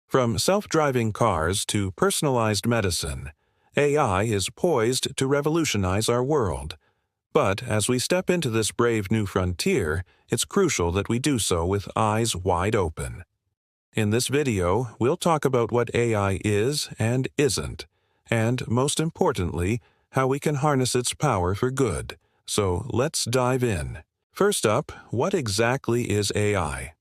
From self-driving cars to personalized medicine, AI is poised to revolutionize our world. But as we step into this brave new frontier, it's crucial that we do so with eyes wide open. In this video, we'll talk about what AI is and isn't, and most importantly, how we can harness its power for good. So let's dive in. First up, what exactly is AI?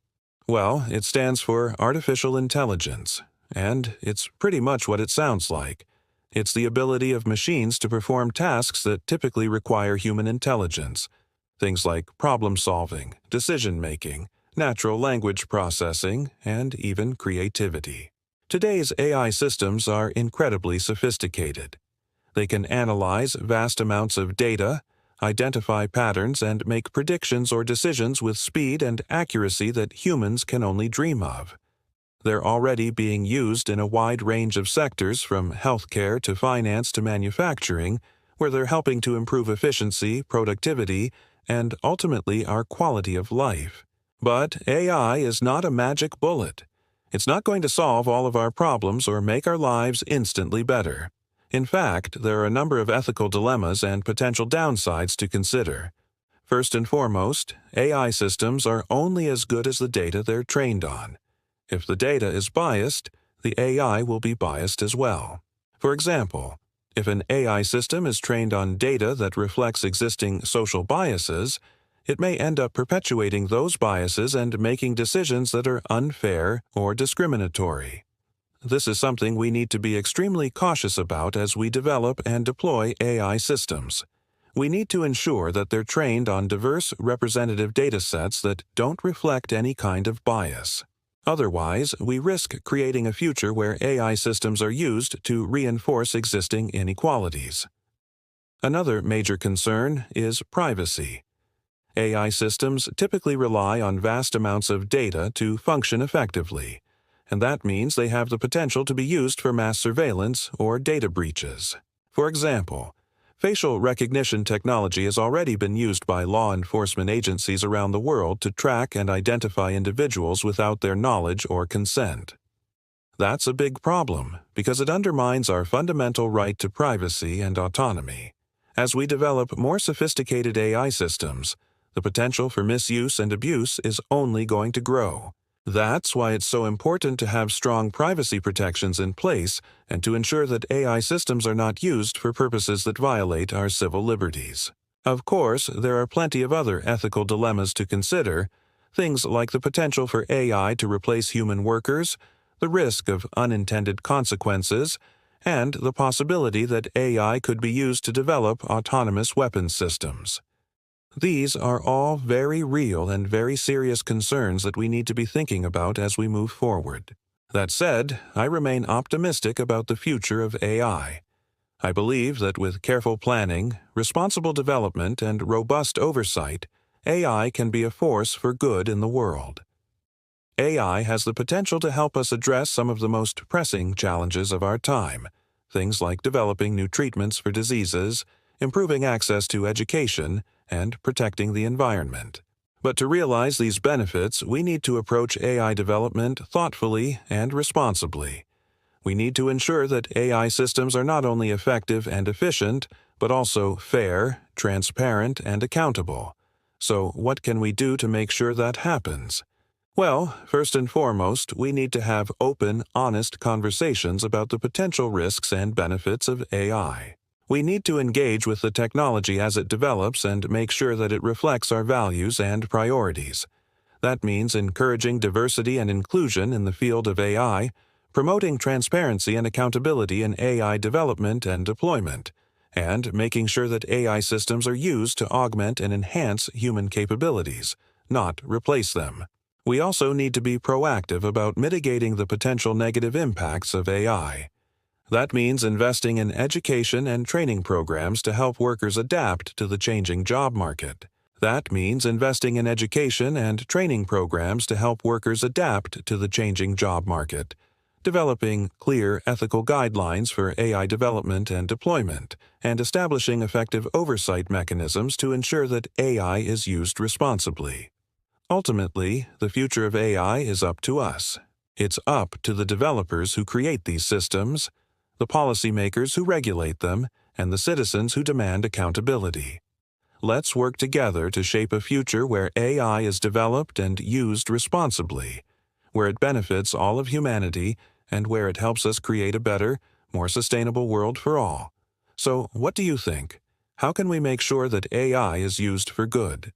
Well, it stands for Artificial Intelligence, and it's pretty much what it sounds like. It's the ability of machines to perform tasks that typically require human intelligence. Things like problem-solving, decision-making, natural language processing, and even creativity. Today's AI systems are incredibly sophisticated. They can analyze vast amounts of data, identify patterns, and make predictions or decisions with speed and accuracy that humans can only dream of. They're already being used in a wide range of sectors from healthcare to finance to manufacturing, where they're helping to improve efficiency, productivity, and ultimately our quality of life. But AI is not a magic bullet. It's not going to solve all of our problems or make our lives instantly better. In fact, there are a number of ethical dilemmas and potential downsides to consider. First and foremost, AI systems are only as good as the data they're trained on. If the data is biased, the AI will be biased as well. For example, if an AI system is trained on data that reflects existing social biases, it may end up perpetuating those biases and making decisions that are unfair or discriminatory. This is something we need to be extremely cautious about as we develop and deploy AI systems. We need to ensure that they're trained on diverse representative data sets that don't reflect any kind of bias. Otherwise, we risk creating a future where AI systems are used to reinforce existing inequalities. Another major concern is privacy. AI systems typically rely on vast amounts of data to function effectively, and that means they have the potential to be used for mass surveillance or data breaches. For example, facial recognition technology has already been used by law enforcement agencies around the world to track and identify individuals without their knowledge or consent. That's a big problem because it undermines our fundamental right to privacy and autonomy. As we develop more sophisticated AI systems, the potential for misuse and abuse is only going to grow. That's why it's so important to have strong privacy protections in place and to ensure that AI systems are not used for purposes that violate our civil liberties. Of course, there are plenty of other ethical dilemmas to consider, things like the potential for AI to replace human workers, the risk of unintended consequences, and the possibility that AI could be used to develop autonomous weapons systems. These are all very real and very serious concerns that we need to be thinking about as we move forward. That said, I remain optimistic about the future of AI. I believe that with careful planning, responsible development, and robust oversight, AI can be a force for good in the world. AI has the potential to help us address some of the most pressing challenges of our time, things like developing new treatments for diseases, improving access to education, and protecting the environment. But to realize these benefits, we need to approach AI development thoughtfully and responsibly. We need to ensure that AI systems are not only effective and efficient, but also fair, transparent, and accountable. So what can we do to make sure that happens? Well, first and foremost, we need to have open, honest conversations about the potential risks and benefits of AI. We need to engage with the technology as it develops and make sure that it reflects our values and priorities. That means encouraging diversity and inclusion in the field of AI, promoting transparency and accountability in AI development and deployment, and making sure that AI systems are used to augment and enhance human capabilities, not replace them. We also need to be proactive about mitigating the potential negative impacts of AI. That means investing in education and training programs to help workers adapt to the changing job market. That means investing in education and training programs to help workers adapt to the changing job market, developing clear ethical guidelines for AI development and deployment, and establishing effective oversight mechanisms to ensure that AI is used responsibly. Ultimately, the future of AI is up to us. It's up to the developers who create these systems, the policymakers who regulate them, and the citizens who demand accountability. Let's work together to shape a future where AI is developed and used responsibly, where it benefits all of humanity, and where it helps us create a better, more sustainable world for all. So, what do you think? How can we make sure that AI is used for good?